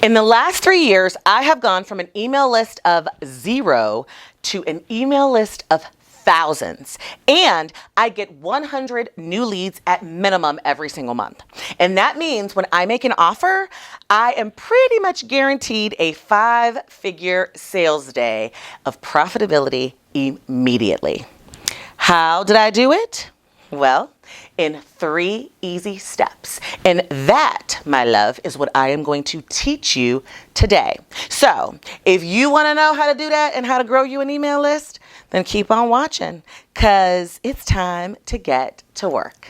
In the last 3 years, I have gone from an email list of 0 to an email list of thousands, and I get 100 new leads at minimum every single month. And that means when I make an offer, I am pretty much guaranteed a 5-figure sales day of profitability immediately. How did I do it? Well, in 3 easy steps. And that, my love, is what I am going to teach you today. So if you want to know how to do that and how to grow you an email list, then keep on watching, because it's time to get to work.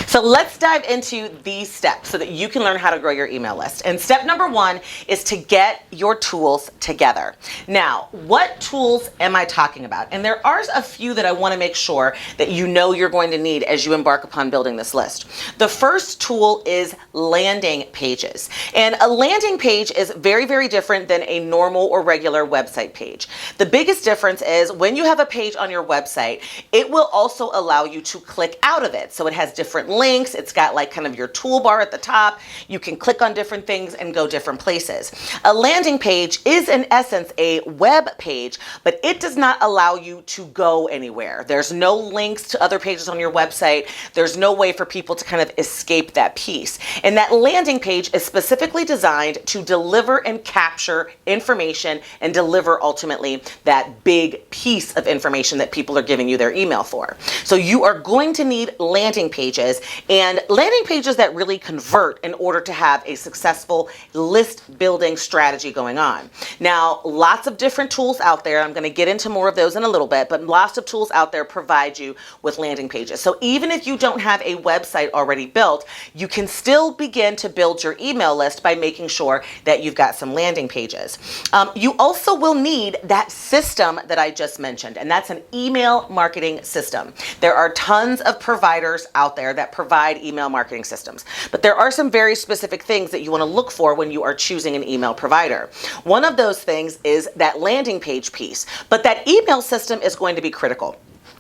So let's dive into these steps so that you can learn how to grow your email list. And step number 1 is to get your tools together. Now, what tools am I talking about? And there are a few that I want to make sure that you know you're going to need as you embark upon building this list. The first tool is landing pages. And a landing page is very, very different than a normal or regular website page. The biggest difference is when you have a page on your website, it will also allow you to click out of it. So it has different links. It's got like kind of your toolbar at the top. You can click on different things and go different places. A landing page is in essence a web page, but it does not allow you to go anywhere. There's no links to other pages on your website. There's no way for people to kind of escape that piece. And that landing page is specifically designed to deliver and capture information and deliver ultimately that big piece of information that people are giving you their email for. So you are going to need landing pages, and landing pages that really convert in order to have a successful list building strategy going on. Now, lots of different tools out there. I'm going to get into more of those in a little bit, but lots of tools out there provide you with landing pages. So even if you don't have a website already built, you can still begin to build your email list by making sure that you've got some landing pages. You also will need that system that I just mentioned, and that's an email marketing system. There are tons of providers out there that provide email marketing systems, but there are some very specific things that you want to look for when you are choosing an email provider. One of those things is that landing page piece, but that email system is going to be critical,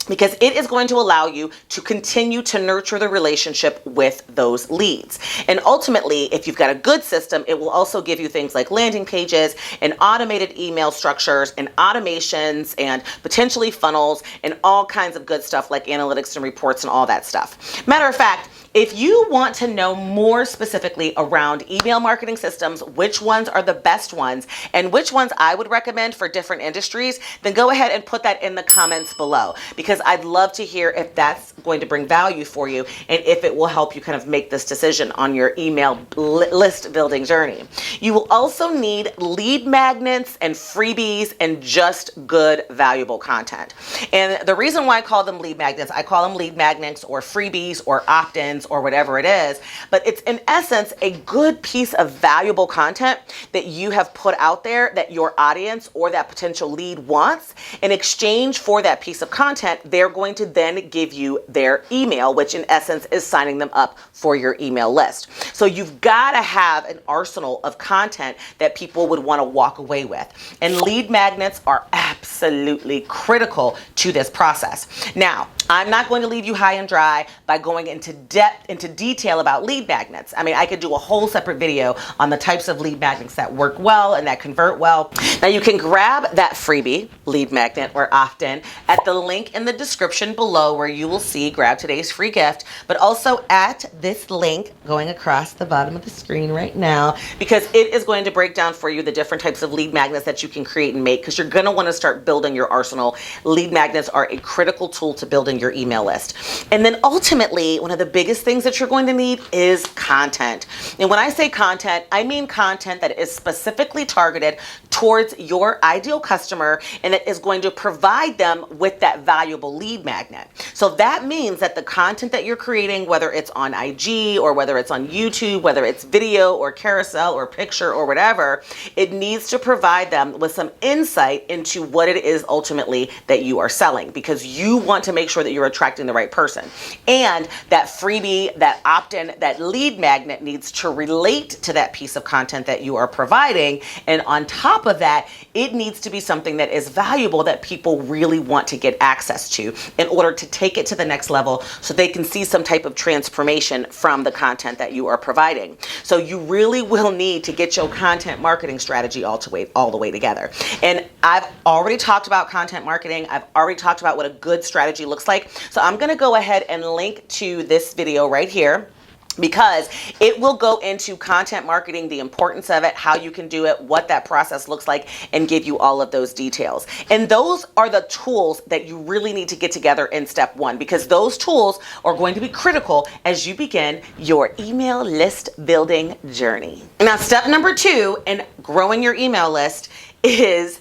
because it is going to allow you to continue to nurture the relationship with those leads. And ultimately, if you've got a good system, it will also give you things like landing pages and automated email structures and automations and potentially funnels and all kinds of good stuff like analytics and reports and all that stuff. Matter of fact, if you want to know more specifically around email marketing systems, which ones are the best ones and which ones I would recommend for different industries, then go ahead and put that in the comments below, because I'd love to hear if that's going to bring value for you and if it will help you kind of make this decision on your email list building journey. You will also need lead magnets and freebies and just good, valuable content. And the reason why I call them lead magnets, I call them lead magnets or freebies or opt-ins or whatever it is, but it's in essence a good piece of valuable content that you have put out there that your audience or that potential lead wants. In exchange for that piece of content, they're going to then give you their email, which in essence is signing them up for your email list. So you've got to have an arsenal of content that people would want to walk away with. And lead magnets are absolutely critical to this process. Now, I'm not going to leave you high and dry by going into detail about lead magnets. I mean, I could do a whole separate video on the types of lead magnets that work well and that convert well. Now, you can grab that freebie, lead magnet or opt-in, at the link in the description below, where you will see grab today's free gift, but also at this link going across the bottom of the screen right now, because it is going to break down for you the different types of lead magnets that you can create and make, because you're going to want to start building your arsenal. Lead magnets are a critical tool to building your email list. And then ultimately, one of the biggest things that you're going to need is content. And when I say content, I mean content that is specifically targeted towards your ideal customer and that is going to provide them with that valuable lead magnet. So that means that the content that you're creating, whether it's on IG or whether it's on YouTube, whether it's video or carousel or picture or whatever, it needs to provide them with some insight into what it is ultimately that you are selling, because you want to make sure that you're attracting the right person. And that freebie, that opt-in, that lead magnet needs to relate to that piece of content that you are providing. And on top of that, it needs to be something that is valuable that people really want to get access to in order to take it to the next next level so they can see some type of transformation from the content that you are providing. So you really will need to get your content marketing strategy all the way together. And I've already talked about content marketing. I've already talked about what a good strategy looks like. So I'm going to go ahead and link to this video right here, because it will go into content marketing, the importance of it, how you can do it, what that process looks like, and give you all of those details. And those are the tools that you really need to get together in step one, because those tools are going to be critical as you begin your email list building journey. Now, step number 2 in growing your email list is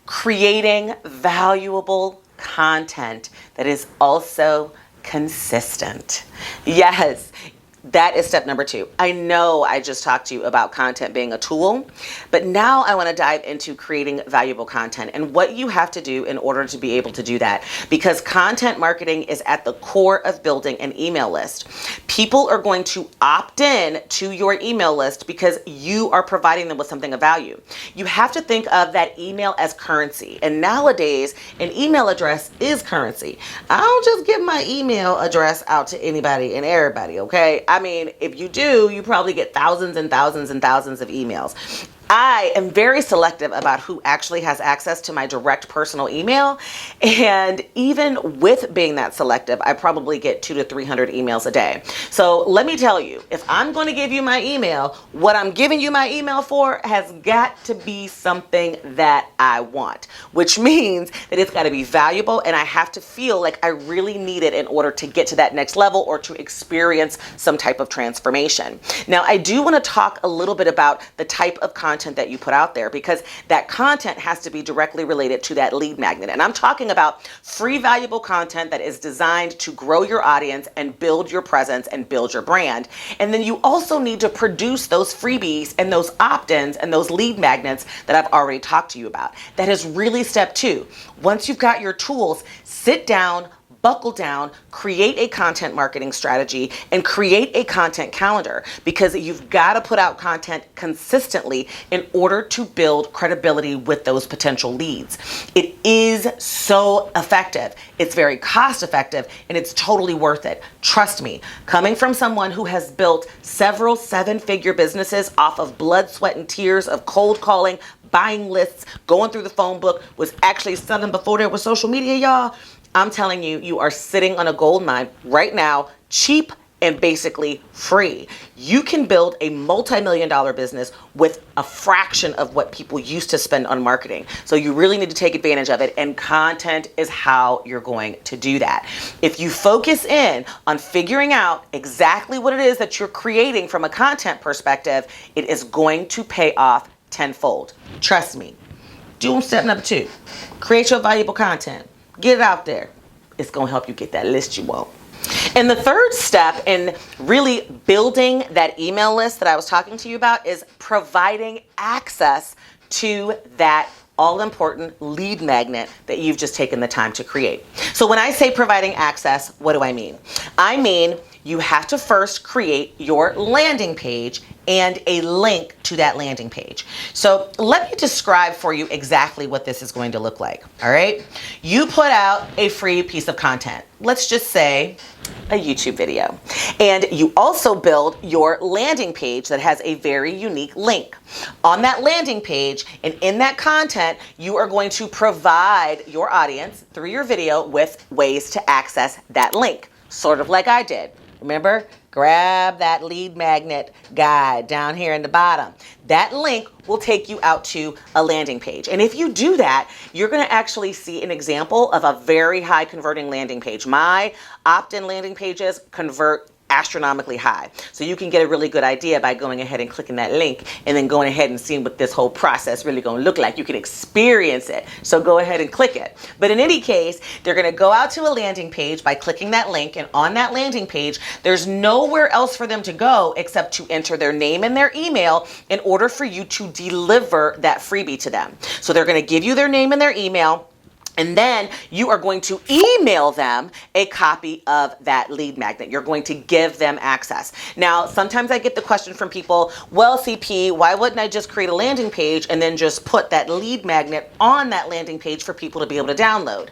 creating valuable content that is also consistent. Yes. That is step number 2. I know I just talked to you about content being a tool, but now I want to dive into creating valuable content and what you have to do in order to be able to do that, because content marketing is at the core of building an email list. People are going to opt in to your email list because you are providing them with something of value. You have to think of that email as currency. And nowadays, an email address is currency. I don't just give my email address out to anybody and everybody, okay? I mean, if you do, you probably get thousands and thousands and thousands of emails. I am very selective about who actually has access to my direct personal email. And even with being that selective, I probably get 200 to 300 emails a day. So let me tell you, if I'm going to give you my email, what I'm giving you my email for has got to be something that I want, which means that it's got to be valuable and I have to feel like I really need it in order to get to that next level or to experience some type of transformation. Now, I do want to talk a little bit about the type of content that you put out there, because that content has to be directly related to that lead magnet. And I'm talking about free, valuable content that is designed to grow your audience and build your presence and build your brand. And then you also need to produce those freebies and those opt-ins and those lead magnets that I've already talked to you about. That is really step 2. Once you've got your tools, sit down, buckle down, create a content marketing strategy, and create a content calendar, because you've got to put out content consistently in order to build credibility with those potential leads. It is so effective. It's very cost effective, and it's totally worth it. Trust me, coming from someone who has built several 7-figure businesses off of blood, sweat, and tears of cold calling, buying lists, going through the phone book, was actually selling before there was social media, y'all. I'm telling you, you are sitting on a gold mine right now, cheap and basically free. You can build a multi-million-dollar business with a fraction of what people used to spend on marketing. So you really need to take advantage of it, and content is how you're going to do that. If you focus in on figuring out exactly what it is that you're creating from a content perspective, it is going to pay off tenfold. Trust me. Do step number 2. Create your valuable content. Get it out there. It's going to help you get that list you want. And the third step in really building that email list that I was talking to you about is providing access to that all-important lead magnet that you've just taken the time to create. So when I say providing access, what do I mean? I mean, you have to first create your landing page and a link to that landing page. So let me describe for you exactly what this is going to look like. All right. You put out a free piece of content. Let's just say a YouTube video. And you also build your landing page that has a very unique link. On that landing page and in that content, you are going to provide your audience through your video with ways to access that link, sort of like I did. Remember, grab that lead magnet guide down here in the bottom. That link will take you out to a landing page. And if you do that, you're going to actually see an example of a very high converting landing page. My opt-in landing pages convert astronomically high. So you can get a really good idea by going ahead and clicking that link and then going ahead and seeing what this whole process really going to look like. You can experience it. So go ahead and click it. But in any case, they're going to go out to a landing page by clicking that link, and on that landing page, there's nowhere else for them to go except to enter their name and their email in order for you to deliver that freebie to them. So they're going to give you their name and their email, and then you are going to email them a copy of that lead magnet. You're going to give them access. Now, sometimes I get the question from people, well, CP, why wouldn't I just create a landing page and then just put that lead magnet on that landing page for people to be able to download?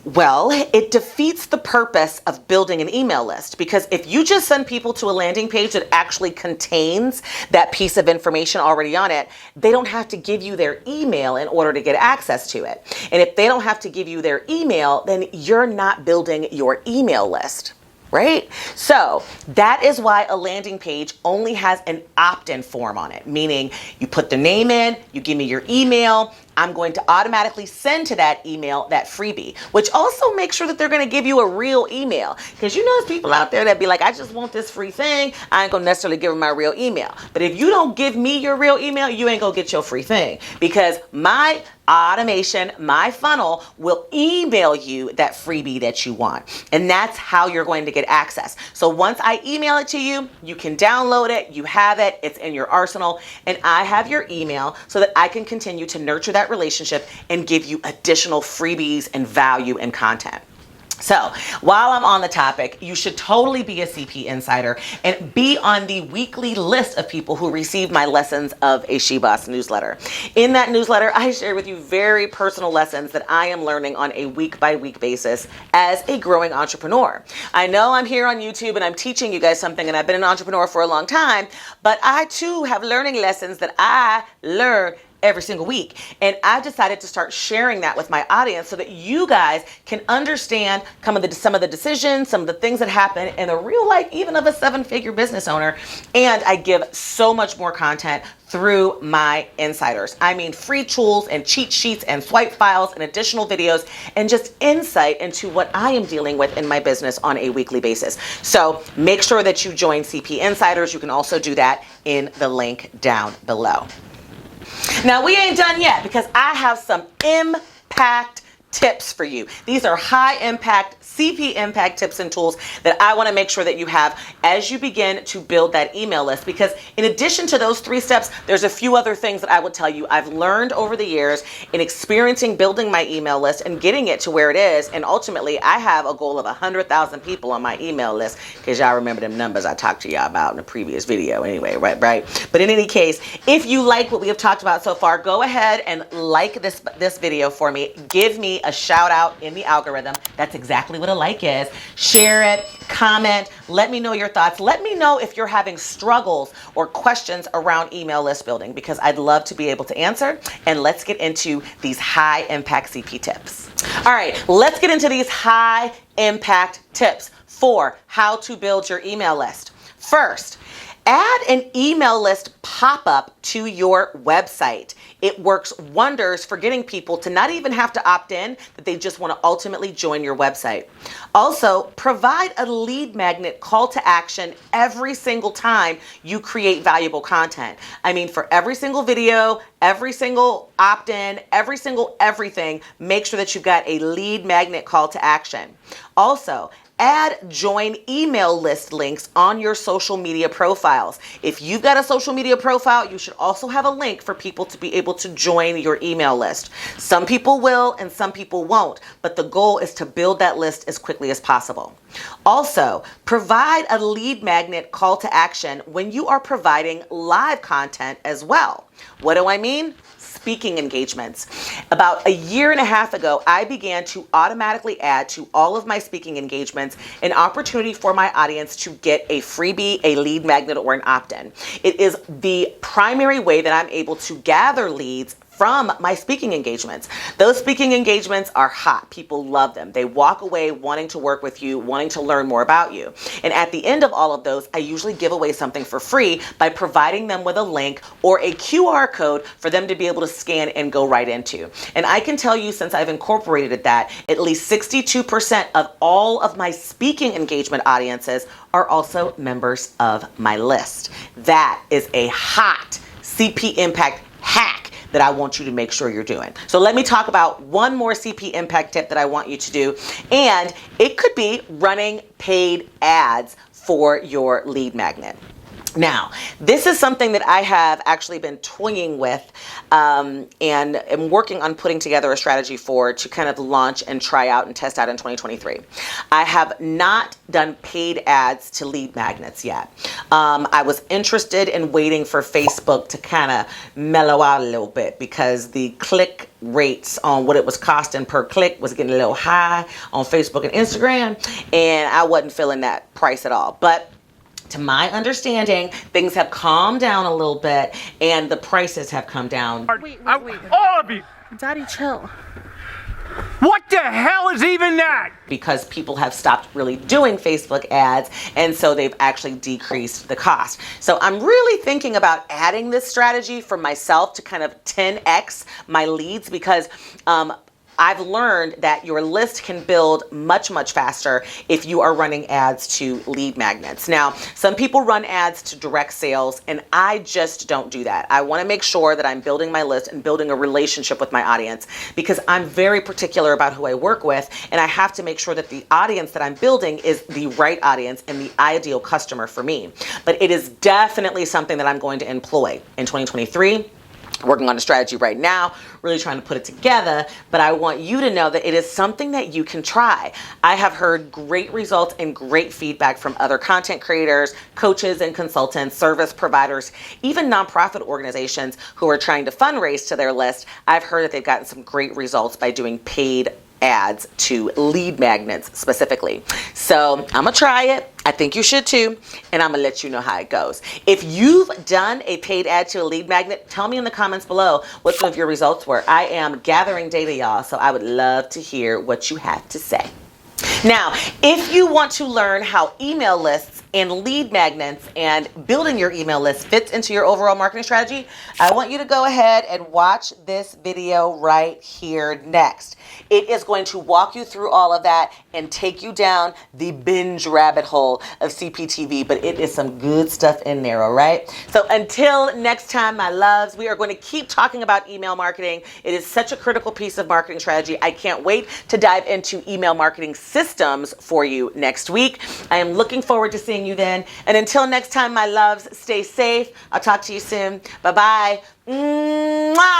Well, it defeats the purpose of building an email list, because if you just send people to a landing page that actually contains that piece of information already on it, they don't have to give you their email in order to get access to it. And if they don't have to give you their email, then you're not building your email list. Right? So that is why a landing page only has an opt-in form on it, meaning you put the name in, you give me your email, I'm going to automatically send to that email that freebie, which also makes sure that they're going to give you a real email. Because you know there's people out there that be like, I just want this free thing. I ain't going to necessarily give them my real email. But if you don't give me your real email, you ain't going to get your free thing, because my automation, my funnel will email you that freebie that you want. And that's how you're going to get access. So once I email it to you, you can download it, you have it, it's in your arsenal, and I have your email so that I can continue to nurture that relationship and give you additional freebies and value and content. So while I'm on the topic, you should totally be a CP Insider and be on the weekly list of people who receive my Lessons of a She Boss newsletter. In that newsletter, I share with you very personal lessons that I am learning on a week-by-week basis as a growing entrepreneur. I know I'm here on YouTube and I'm teaching you guys something, and I've been an entrepreneur for a long time, but I too have learning lessons that I learn every single week. And I've decided to start sharing that with my audience so that you guys can understand some of the decisions, some of the things that happen in the real life, even of a 7-figure business owner. And I give so much more content through my insiders. I mean, free tools and cheat sheets and swipe files and additional videos and just insight into what I am dealing with in my business on a weekly basis. So make sure that you join CP Insiders. You can also do that in the link down below. Now, we ain't done yet, because I have some impact tips for you. These are high impact CP impact tips and tools that I want to make sure that you have as you begin to build that email list. Because in addition to those 3 steps, there's a few other things that I would tell you I've learned over the years in experiencing building my email list and getting it to where it is. And ultimately, I have a goal of 100,000 people on my email list, because y'all remember them numbers I talked to y'all about in a previous video anyway, right? But in any case, if you like what we have talked about so far, go ahead and like this video for me. Give me a shout out in the algorithm. That's exactly what a like is. Share it, comment, let me know your thoughts. Let me know if you're having struggles or questions around email list building, because I'd love to be able to answer. And let's get into these high impact CP tips. All right, let's get into these high impact tips for how to build your email list. First, add an email list pop-up to your website. It works wonders for getting people to not even have to opt in, that they just want to ultimately join your website. Also, provide a lead magnet call to action every single time you create valuable content. I mean, for every single video, every single opt-in, every single everything, make sure that you've got a lead magnet call to action. Also, add join email list links on your social media profiles. If you've got a social media profile, you should also have a link for people to be able to join your email list. Some people will and some people won't, but the goal is to build that list as quickly as possible. Also, provide a lead magnet call to action when you are providing live content as well. What do I mean? Speaking engagements. About 1.5 years ago, I began to automatically add to all of my speaking engagements an opportunity for my audience to get a freebie, a lead magnet, or an opt-in. It is the primary way that I'm able to gather leads from my speaking engagements. Those speaking engagements are hot. People love them. They walk away wanting to work with you, wanting to learn more about you. And at the end of all of those, I usually give away something for free by providing them with a link or a QR code for them to be able to scan and go right into. And I can tell you, since I've incorporated that, at least 62% of all of my speaking engagement audiences are also members of my list. That is a hot CP Impact hack that I want you to make sure you're doing. So let me talk about one more CP Impact tip that I want you to do. And it could be running paid ads for your lead magnet. Now, this is something that I have actually been toying with and am working on putting together a strategy for to kind of launch and try out and test out in 2023. I have not done paid ads to lead magnets yet. I was interested in waiting for Facebook to kind of mellow out a little bit because the click rates on what it was costing per click was getting a little high on Facebook and Instagram, and I wasn't feeling that price at all. But to my understanding, things have calmed down a little bit and the prices have come down. Wait. All of you! Daddy, chill. What the hell is even that? Because people have stopped really doing Facebook ads, and so they've actually decreased the cost. So I'm really thinking about adding this strategy for myself to kind of 10x my leads, because I've learned that your list can build much, much faster if you are running ads to lead magnets. Now, some people run ads to direct sales, and I just don't do that. I want to make sure that I'm building my list and building a relationship with my audience, because I'm very particular about who I work with, and I have to make sure that the audience that I'm building is the right audience and the ideal customer for me. But it is definitely something that I'm going to employ in 2023. Working on a strategy right now, really trying to put it together, but I want you to know that it is something that you can try. I have heard great results and great feedback from other content creators, coaches and consultants, service providers, even nonprofit organizations who are trying to fundraise to their list. I've heard that they've gotten some great results by doing paid ads to lead magnets specifically. So I'm gonna try it. I think you should too, and I'm gonna let you know how it goes. If you've done a paid ad to a lead magnet, tell me in the comments below what some of your results were. I am gathering data, y'all, so I would love to hear what you have to say. Now, if you want to learn how email lists and lead magnets and building your email list fits into your overall marketing strategy, I want you to go ahead and watch this video right here next. It is going to walk you through all of that and take you down the binge rabbit hole of CPTV, but it is some good stuff in there, all right? So until next time, my loves, we are going to keep talking about email marketing. It is such a critical piece of marketing strategy. I can't wait to dive into email marketing systems for you next week. I am looking forward to seeing you then. And until next time, my loves, stay safe. I'll talk to you soon. Bye-bye. Mwah!